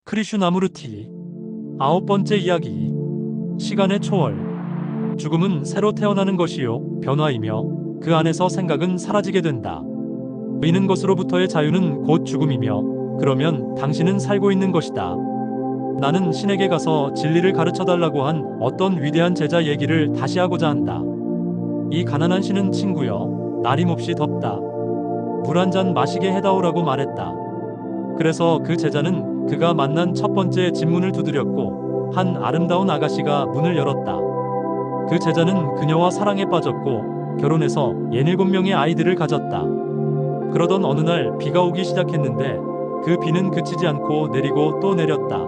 크리슈나무르티. 아홉 번째 이야기. 시간의 초월. 죽음은 새로 태어나는 것이요 변화이며 그 안에서 생각은 사라지게 된다. 보이는 것으로부터의 자유는 곧 죽음이며 그러면 당신은 살고 있는 것이다. 나는 신에게 가서 진리를 가르쳐달라고 한 어떤 위대한 제자 얘기를 다시 하고자 한다. 이 가난한 신은 친구여, 날임없이 덥다. 물 한 잔 마시게 해다오라고 말했다. 그래서 그 제자는 그가 만난 첫 번째 집문을 두드렸고 한 아름다운 아가씨가 문을 열었다. 그 제자는 그녀와 사랑에 빠졌고 결혼해서 17명의 아이들을 가졌다. 그러던 어느 날 비가 오기 시작했는데 그 비는 그치지 않고 내리고 또 내렸다.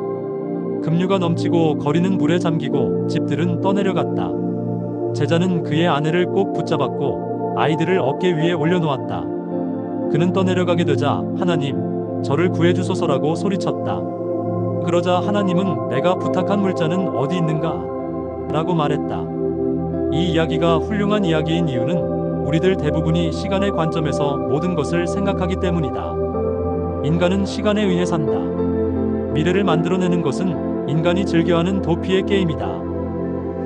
급류가 넘치고 거리는 물에 잠기고 집들은 떠내려갔다. 제자는 그의 아내를 꼭 붙잡았고 아이들을 어깨 위에 올려놓았다. 그는 떠내려가게 되자 하나님, 저를 구해주소서라고 소리쳤다. 그러자 하나님은 내가 부탁한 물자는 어디 있는가? 라고 말했다. 이 이야기가 훌륭한 이야기인 이유는 우리들 대부분이 시간의 관점에서 모든 것을 생각하기 때문이다. 인간은 시간에 의해 산다. 미래를 만들어내는 것은 인간이 즐겨하는 도피의 게임이다.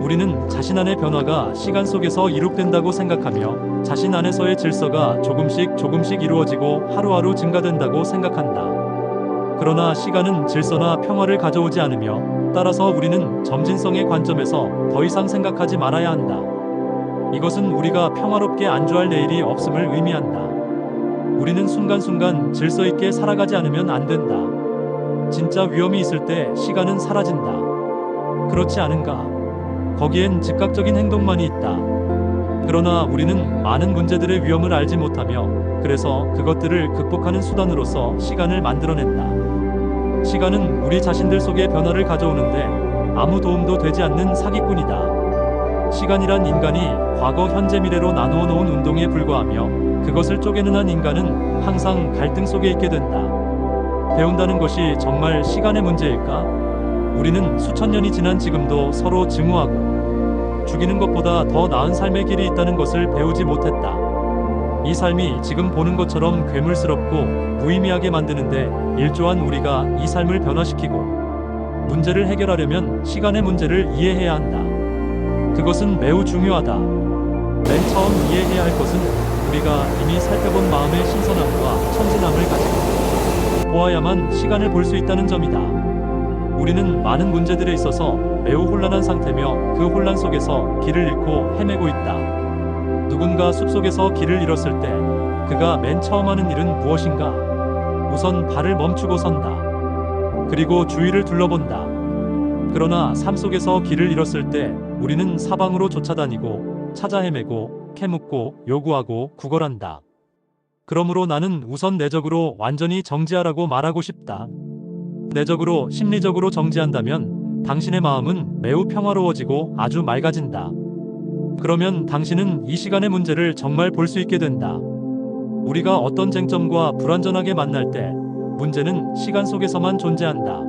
우리는 자신 안의 변화가 시간 속에서 이룩된다고 생각하며 자신 안에서의 질서가 조금씩 이루어지고 하루하루 증가된다고 생각한다. 그러나 시간은 질서나 평화를 가져오지 않으며 따라서 우리는 점진성의 관점에서 더 이상 생각하지 말아야 한다. 이것은 우리가 평화롭게 안주할 내일이 없음을 의미한다. 우리는 순간순간 질서 있게 살아가지 않으면 안 된다. 진짜 위험이 있을 때 시간은 사라진다. 그렇지 않은가? 거기엔 즉각적인 행동만이 있다. 그러나 우리는 많은 문제들의 위험을 알지 못하며 그래서 그것들을 극복하는 수단으로서 시간을 만들어낸다. 시간은 우리 자신들 속에 변화를 가져오는데 아무 도움도 되지 않는 사기꾼이다. 시간이란 인간이 과거, 현재, 미래로 나누어 놓은 운동에 불과하며 그것을 쪼개는 한 인간은 항상 갈등 속에 있게 된다. 배운다는 것이 정말 시간의 문제일까? 우리는 수천 년이 지난 지금도 서로 증오하고 죽이는 것보다 더 나은 삶의 길이 있다는 것을 배우지 못했다. 이 삶이 지금 보는 것처럼 괴물스럽고 무의미하게 만드는데 일조한 우리가 이 삶을 변화시키고 문제를 해결하려면 시간의 문제를 이해해야 한다. 그것은 매우 중요하다. 맨 처음 이해해야 할 것은 우리가 이미 살펴본 마음의 신선함과 천진함을 가지고 보아야만 시간을 볼 수 있다는 점이다. 우리는 많은 문제들에 있어서 매우 혼란한 상태며 그 혼란 속에서 길을 잃고 헤매고 있다. 누군가 숲속에서 길을 잃었을 때 그가 맨 처음 하는 일은 무엇인가? 우선 발을 멈추고 선다. 그리고 주위를 둘러본다. 그러나 삶 속에서 길을 잃었을 때 우리는 사방으로 쫓아다니고 찾아 헤매고 캐묻고 요구하고 구걸한다. 그러므로 나는 우선 내적으로 완전히 정지하라고 말하고 싶다. 내적으로, 심리적으로 정지한다면 당신의 마음은 매우 평화로워지고 아주 맑아진다. 그러면 당신은 이 시간의 문제를 정말 볼 수 있게 된다. 우리가 어떤 쟁점과 불완전하게 만날 때 문제는 시간 속에서만 존재한다.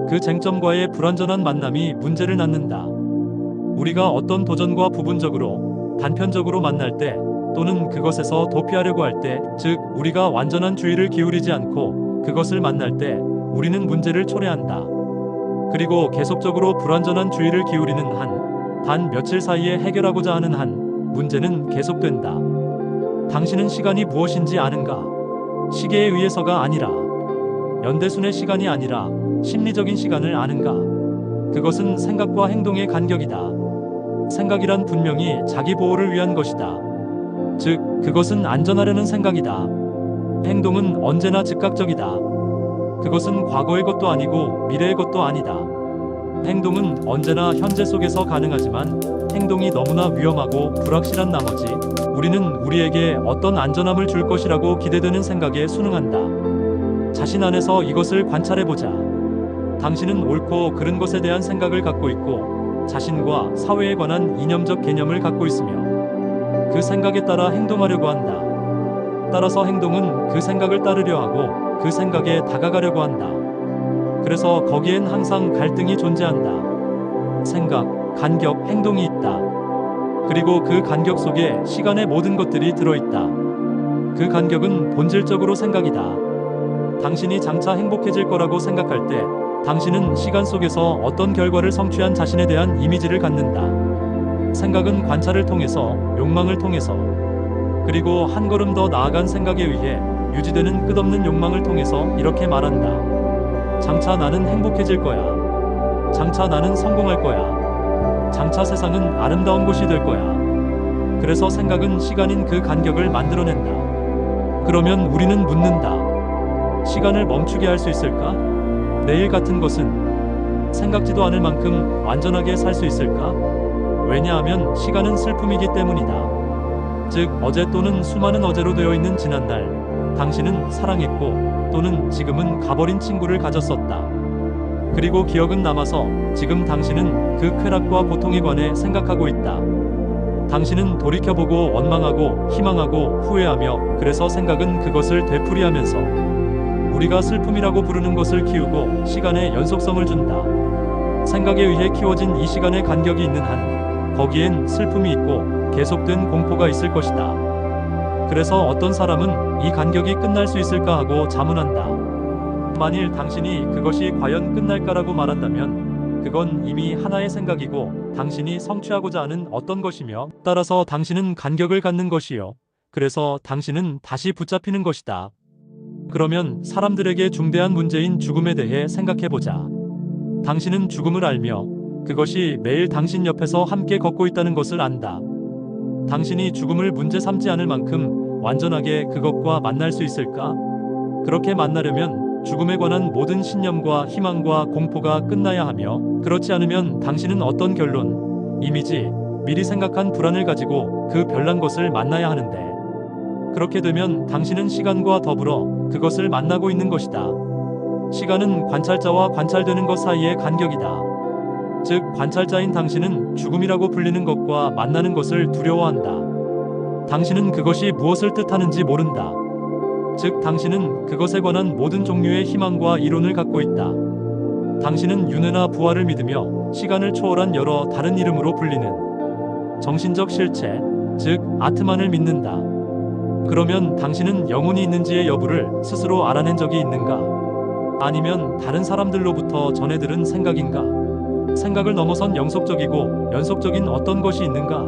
그 쟁점과의 불완전한 만남이 문제를 낳는다. 우리가 어떤 도전과 부분적으로, 단편적으로 만날 때 또는 그것에서 도피하려고 할 때, 즉 우리가 완전한 주의를 기울이지 않고 그것을 만날 때 우리는 문제를 초래한다. 그리고 계속적으로 불완전한 주의를 기울이는 한, 단 며칠 사이에 해결하고자 하는 한, 문제는 계속된다. 당신은 시간이 무엇인지 아는가? 시계에 의해서가 아니라, 연대순의 시간이 아니라 심리적인 시간을 아는가? 그것은 생각과 행동의 간격이다. 생각이란 분명히 자기 보호를 위한 것이다. 즉, 그것은 안전하려는 생각이다. 행동은 언제나 즉각적이다. 그것은 과거의 것도 아니고 미래의 것도 아니다. 행동은 언제나 현재 속에서 가능하지만 행동이 너무나 위험하고 불확실한 나머지 우리는 우리에게 어떤 안전함을 줄 것이라고 기대되는 생각에 순응한다. 자신 안에서 이것을 관찰해보자. 당신은 옳고 그른 것에 대한 생각을 갖고 있고 자신과 사회에 관한 이념적 개념을 갖고 있으며 그 생각에 따라 행동하려고 한다. 따라서 행동은 그 생각을 따르려 하고 그 생각에 다가가려고 한다. 그래서 거기엔 항상 갈등이 존재한다. 생각, 간격, 행동이 있다. 그리고 그 간격 속에 시간의 모든 것들이 들어있다. 그 간격은 본질적으로 생각이다. 당신이 장차 행복해질 거라고 생각할 때 당신은 시간 속에서 어떤 결과를 성취한 자신에 대한 이미지를 갖는다. 생각은 관찰을 통해서, 욕망을 통해서, 그리고 한 걸음 더 나아간 생각에 의해 유지되는 끝없는 욕망을 통해서 이렇게 말한다. 장차 나는 행복해질 거야. 장차 나는 성공할 거야. 장차 세상은 아름다운 곳이 될 거야. 그래서 생각은 시간인 그 간격을 만들어낸다. 그러면 우리는 묻는다. 시간을 멈추게 할 수 있을까? 내일 같은 것은 생각지도 않을 만큼 완전하게 살 수 있을까? 왜냐하면 시간은 슬픔이기 때문이다. 즉 어제 또는 수많은 어제로 되어 있는 지난날, 당신은 사랑했고 또는 지금은 가버린 친구를 가졌었다. 그리고 기억은 남아서 지금 당신은 그 쾌락과 고통에 관해 생각하고 있다. 당신은 돌이켜보고 원망하고 희망하고 후회하며, 그래서 생각은 그것을 되풀이하면서 우리가 슬픔이라고 부르는 것을 키우고 시간에 연속성을 준다. 생각에 의해 키워진 이 시간의 간격이 있는 한 거기엔 슬픔이 있고 계속된 공포가 있을 것이다. 그래서 어떤 사람은 이 간격이 끝날 수 있을까 하고 자문한다. 만일 당신이 그것이 과연 끝날까라고 말한다면 그건 이미 하나의 생각이고 당신이 성취하고자 하는 어떤 것이며, 따라서 당신은 간격을 갖는 것이요. 그래서 당신은 다시 붙잡히는 것이다. 그러면 사람들에게 중대한 문제인 죽음에 대해 생각해보자. 당신은 죽음을 알며 그것이 매일 당신 옆에서 함께 걷고 있다는 것을 안다. 당신이 죽음을 문제 삼지 않을 만큼 완전하게 그것과 만날 수 있을까? 그렇게 만나려면 죽음에 관한 모든 신념과 희망과 공포가 끝나야 하며, 그렇지 않으면 당신은 어떤 결론, 이미지, 미리 생각한 불안을 가지고 그 별난 것을 만나야 하는데, 그렇게 되면 당신은 시간과 더불어 그것을 만나고 있는 것이다. 시간은 관찰자와 관찰되는 것 사이의 간격이다. 즉 관찰자인 당신은 죽음이라고 불리는 것과 만나는 것을 두려워한다. 당신은 그것이 무엇을 뜻하는지 모른다. 즉 당신은 그것에 관한 모든 종류의 희망과 이론을 갖고 있다. 당신은 윤회나 부활을 믿으며 시간을 초월한 여러 다른 이름으로 불리는 정신적 실체, 즉 아트만을 믿는다. 그러면 당신은 영혼이 있는지의 여부를 스스로 알아낸 적이 있는가? 아니면 다른 사람들로부터 전해 들은 생각인가? 생각을 넘어선 영속적이고 연속적인 어떤 것이 있는가?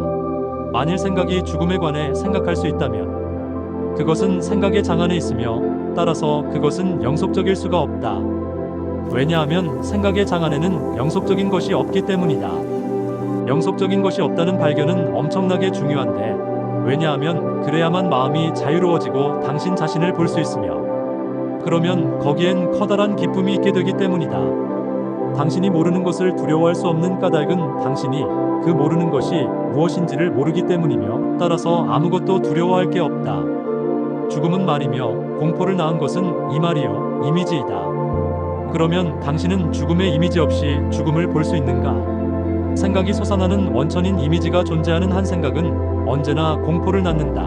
만일 생각이 죽음에 관해 생각할 수 있다면 그것은 생각의 장 안에 있으며, 따라서 그것은 영속적일 수가 없다. 왜냐하면 생각의 장 안에는 영속적인 것이 없기 때문이다. 영속적인 것이 없다는 발견은 엄청나게 중요한데, 왜냐하면 그래야만 마음이 자유로워지고 당신 자신을 볼 수 있으며, 그러면 거기엔 커다란 기쁨이 있게 되기 때문이다. 당신이 모르는 것을 두려워할 수 없는 까닭은 당신이 그 모르는 것이 무엇인지를 모르기 때문이며, 따라서 아무것도 두려워할 게 없다. 죽음은 말이며 공포를 낳은 것은 이 말이요, 이미지이다. 그러면 당신은 죽음의 이미지 없이 죽음을 볼 수 있는가? 생각이 솟아나는 원천인 이미지가 존재하는 한 생각은 언제나 공포를 낳는다.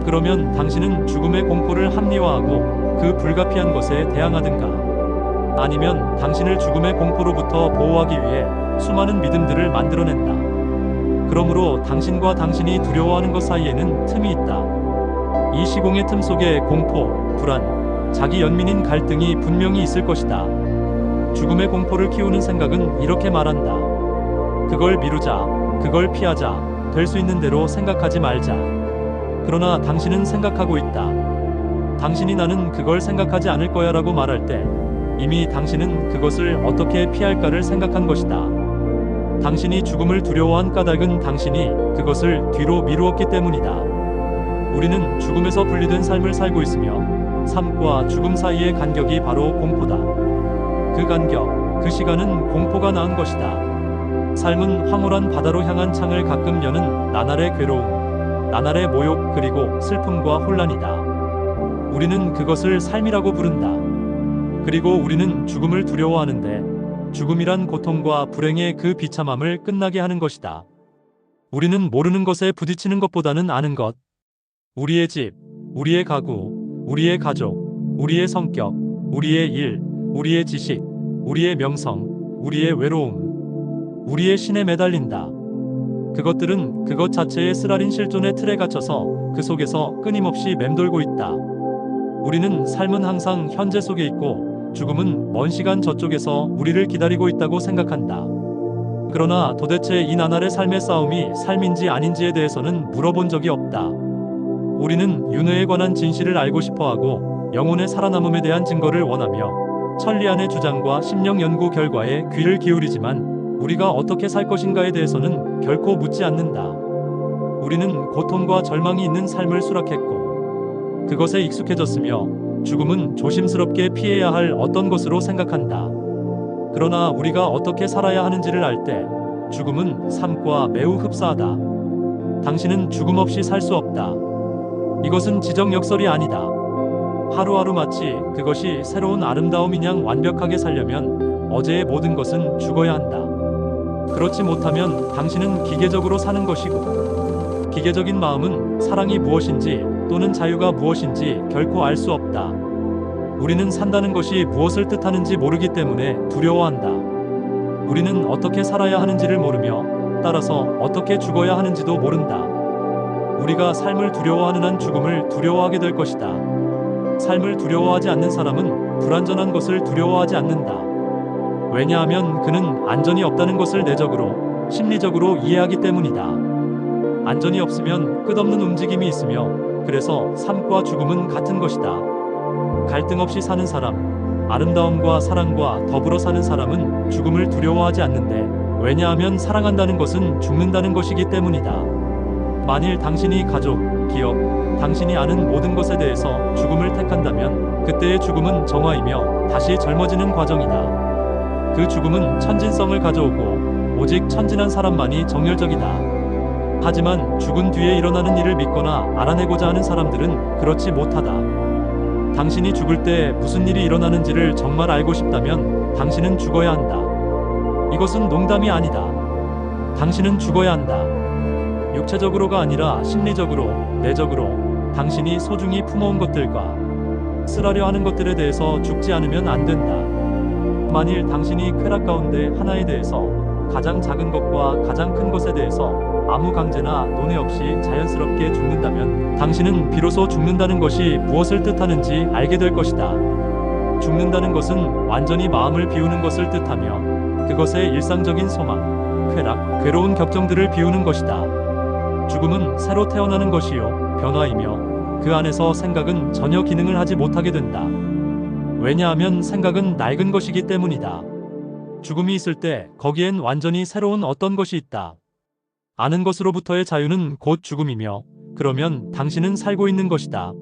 그러면 당신은 죽음의 공포를 합리화하고 그 불가피한 것에 대항하든가, 아니면 당신을 죽음의 공포로부터 보호하기 위해 수많은 믿음들을 만들어낸다. 그러므로 당신과 당신이 두려워하는 것 사이에는 틈이 있다. 이 시공의 틈 속에 공포, 불안, 자기 연민인 갈등이 분명히 있을 것이다. 죽음의 공포를 키우는 생각은 이렇게 말한다. 그걸 미루자, 그걸 피하자, 될 수 있는 대로 생각하지 말자. 그러나 당신은 생각하고 있다. 당신이 나는 그걸 생각하지 않을 거야 라고 말할 때 이미 당신은 그것을 어떻게 피할까를 생각한 것이다. 당신이 죽음을 두려워한 까닭은 당신이 그것을 뒤로 미루었기 때문이다. 우리는 죽음에서 분리된 삶을 살고 있으며 삶과 죽음 사이의 간격이 바로 공포다. 그 간격, 그 시간은 공포가 낳은 것이다. 삶은 황홀한 바다로 향한 창을 가끔 여는 나날의 괴로움, 나날의 모욕, 그리고 슬픔과 혼란이다. 우리는 그것을 삶이라고 부른다. 그리고 우리는 죽음을 두려워하는데 죽음이란 고통과 불행의 그 비참함을 끝나게 하는 것이다. 우리는 모르는 것에 부딪히는 것보다는 아는 것, 우리의 집, 우리의 가구, 우리의 가족, 우리의 성격, 우리의 일, 우리의 지식, 우리의 명성, 우리의 외로움, 우리의 신에 매달린다. 그것들은 그것 자체의 쓰라린 실존의 틀에 갇혀서 그 속에서 끊임없이 맴돌고 있다. 우리는 삶은 항상 현재 속에 있고 죽음은 먼 시간 저쪽에서 우리를 기다리고 있다고 생각한다. 그러나 도대체 이 나날의 삶의 싸움이 삶인지 아닌지에 대해서는 물어본 적이 없다. 우리는 윤회에 관한 진실을 알고 싶어하고 영혼의 살아남음에 대한 증거를 원하며 천리안의 주장과 심령 연구 결과에 귀를 기울이지만 우리가 어떻게 살 것인가에 대해서는 결코 묻지 않는다. 우리는 고통과 절망이 있는 삶을 수락했고 그것에 익숙해졌으며 죽음은 조심스럽게 피해야 할 어떤 것으로 생각한다. 그러나 우리가 어떻게 살아야 하는지를 알 때 죽음은 삶과 매우 흡사하다. 당신은 죽음 없이 살 수 없다. 이것은 지정역설이 아니다. 하루하루 마치 그것이 새로운 아름다움이냥 완벽하게 살려면 어제의 모든 것은 죽어야 한다. 그렇지 못하면 당신은 기계적으로 사는 것이고 기계적인 마음은 사랑이 무엇인지 또는 자유가 무엇인지 결코 알 수 없다. 우리는 산다는 것이 무엇을 뜻하는지 모르기 때문에 두려워한다. 우리는 어떻게 살아야 하는지를 모르며 따라서 어떻게 죽어야 하는지도 모른다. 우리가 삶을 두려워하는 한 죽음을 두려워하게 될 것이다. 삶을 두려워하지 않는 사람은 불완전한 것을 두려워하지 않는다. 왜냐하면 그는 안전이 없다는 것을 내적으로, 심리적으로 이해하기 때문이다. 안전이 없으면 끝없는 움직임이 있으며 그래서 삶과 죽음은 같은 것이다. 갈등 없이 사는 사람, 아름다움과 사랑과 더불어 사는 사람은 죽음을 두려워하지 않는데 왜냐하면 사랑한다는 것은 죽는다는 것이기 때문이다. 만일 당신이 가족, 기업, 당신이 아는 모든 것에 대해서 죽음을 택한다면 그때의 죽음은 정화이며 다시 젊어지는 과정이다. 그 죽음은 천진성을 가져오고 오직 천진한 사람만이 정열적이다. 하지만 죽은 뒤에 일어나는 일을 믿거나 알아내고자 하는 사람들은 그렇지 못하다. 당신이 죽을 때 무슨 일이 일어나는지를 정말 알고 싶다면 당신은 죽어야 한다. 이것은 농담이 아니다. 당신은 죽어야 한다. 육체적으로가 아니라 심리적으로, 내적으로 당신이 소중히 품어온 것들과 쓰라려 하는 것들에 대해서 죽지 않으면 안 된다. 만일 당신이 쾌락 가운데 하나에 대해서 가장 작은 것과 가장 큰 것에 대해서 아무 강제나 논의 없이 자연스럽게 죽는다면 당신은 비로소 죽는다는 것이 무엇을 뜻하는지 알게 될 것이다. 죽는다는 것은 완전히 마음을 비우는 것을 뜻하며 그것의 일상적인 소망, 쾌락, 괴로운 격정들을 비우는 것이다. 죽음은 새로 태어나는 것이요, 변화이며 그 안에서 생각은 전혀 기능을 하지 못하게 된다. 왜냐하면 생각은 낡은 것이기 때문이다. 죽음이 있을 때 거기엔 완전히 새로운 어떤 것이 있다. 아는 것으로부터의 자유는 곧 죽음이며 그러면 당신은 살고 있는 것이다.